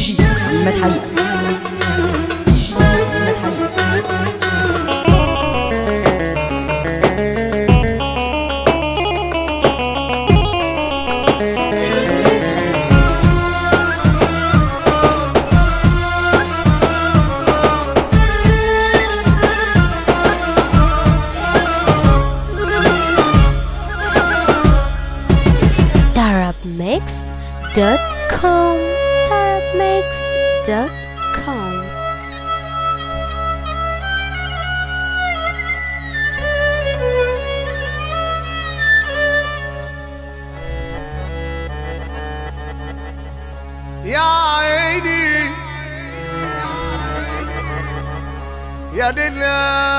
جي محمد حيا. Tarabmixed.com. Tarabmixed.com. يا عيني يا دنيا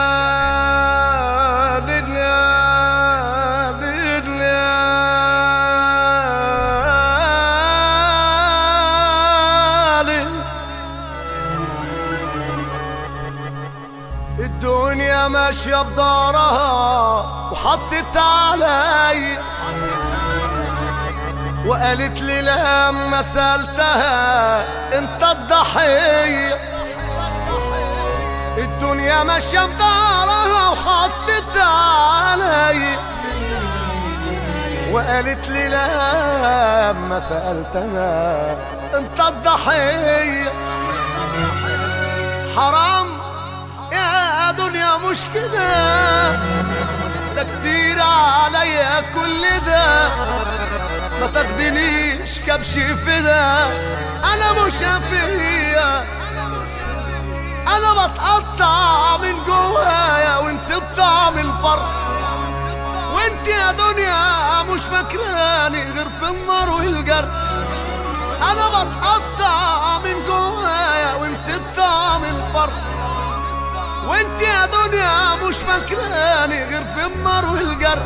الدنيا ماشية بدارها وحطت علي وقالت لي لما سألتها انت الضحية. الدنيا ماشية بدارها وحطت علي وقالت لي لما سألتها انت الضحية. حرام يا دنيا مش كده، ده كتير عليا كل ده، ما تاخدنيش كبش فدا. انا مش فيا، انا بتقطع من جوايا ونسيت طعم الفرح. وانت يا دنيا مش فاكراني غير في النار والجرح. انا بتقطع من جوايا ونسيت طعم الفرح. وانت يا دنيا مش فاكراني غير في النار والجرح.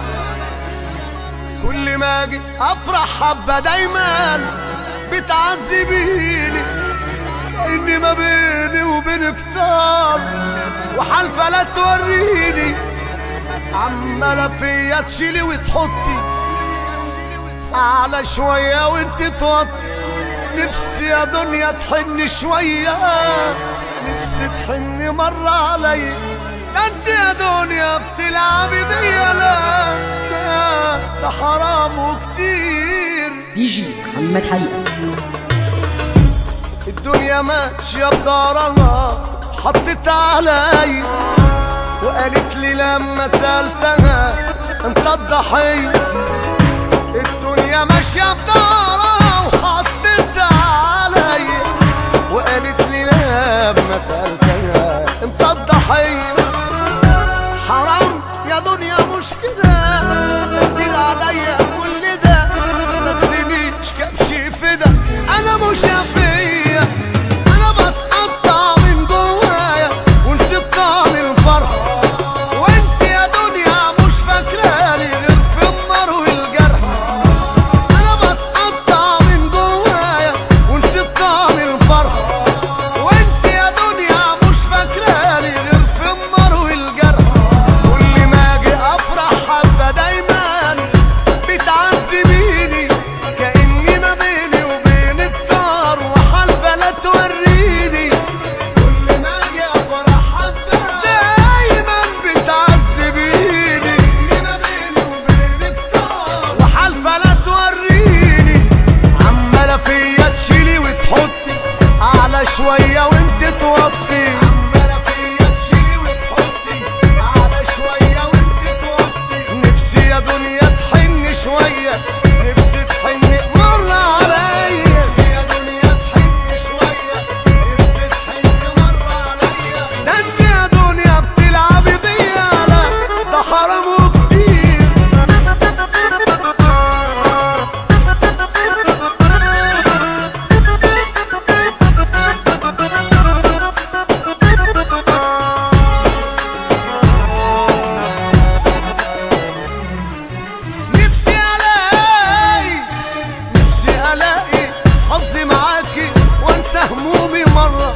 كل ما اجي افرح حبه دايما بتعذبيني، كأني ما بيني وبينك طار وحالفه لا توريني. عماله فيا تشيلي وتحطي اعلى شويه وانت توطي. نفسي يا دنيا تحني شويه، نفسي تحني مرة علي. انت يا دنيا بتلعبي بيا، لا ده حرام وكتير. دي جي محمد حيا. الدنيا ماشية بدارها حطت علي وقالت لي لما سألتها انت الضحية. الدنيا ماشية بدارها وحطت علي وقالت لي لما سألتها انت الضحية. حرام يا دنيا مش كده، كتير عليا كل ده، ما تاخدنيش كبش فدا. انا مش فيا، انا بتقطع من جوايا ونسيت طعم الفرح. وانت يا دنيا مش فاكراني غير في النار والجرح. انا بتقطع من جوايا ونسيت طعم الفرح. وانت يا دنيا مش فاكراني غير في النار والجرح. كل ما اجي افرح حبه دايما بتعذبيني، كأني ما بيني وبينك طار وحالفه لا توريني. كل ما اجي افرح حبه دايما بتعذبيني، كأني ما بيني وبينك طار وحالفه لا توريني. عماله فيا تشيلي وتحطي اعلى شويه وانت توطي. عماله فيا تشيلي وتحطي اعلى شويه وانت توطي. نفسي يا دنيا تحني شويه، نفسي تحني مره عليا. نفسي يا دنيا تحني شويه، نفسي تحني مره عليا. ده انت يا دنيا بتلعبي بيا، لا ده حرام وكتير. نفسي الاقي حظي معاكي وانسى همومي مره.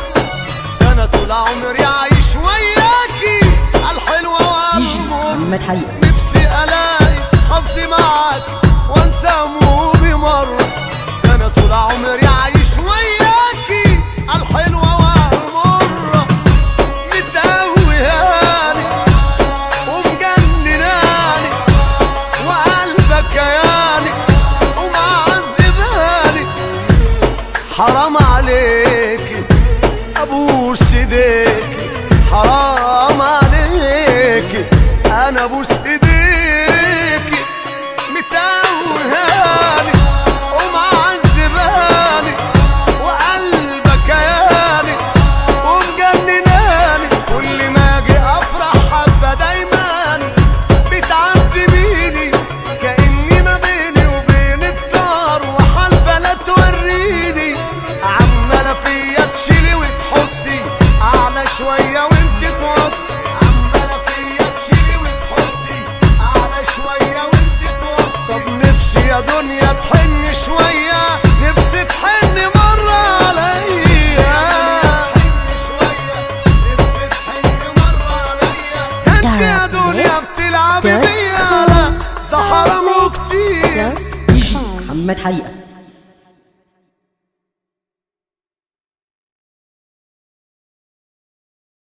ده انا طول عمري عايش وياكي عالحلوه دي جي وعالمر. محمد حيا. نفسي الاقي حظي معاكي وانسى همومي مره. ده انا طول عمري عايش وياكي حرام عليكي ابوس ايديكي، حرام عليكي انا ابوس ايديكي. متوهاني ومعذباني وقلبك ياني ومجنناني، كل ما اجي افرح حبه دايما بتعذبيني، كاني ما بيني وبينك طار وحالفه لا توريني. عماله فيا تشيلي وتحطي اعلى شويه وانت توطي، عماله فيا تشيلي وتحطي اعلى شويه وانت توطي. طب نفسي يا دنيا تحن شويه، نفسي تحن مره عليا، نفسي تحن مره عليا. انت يا دنيا بتلعبي بيا، لا ده حرام وكتير. دي جي محمد حقيقة.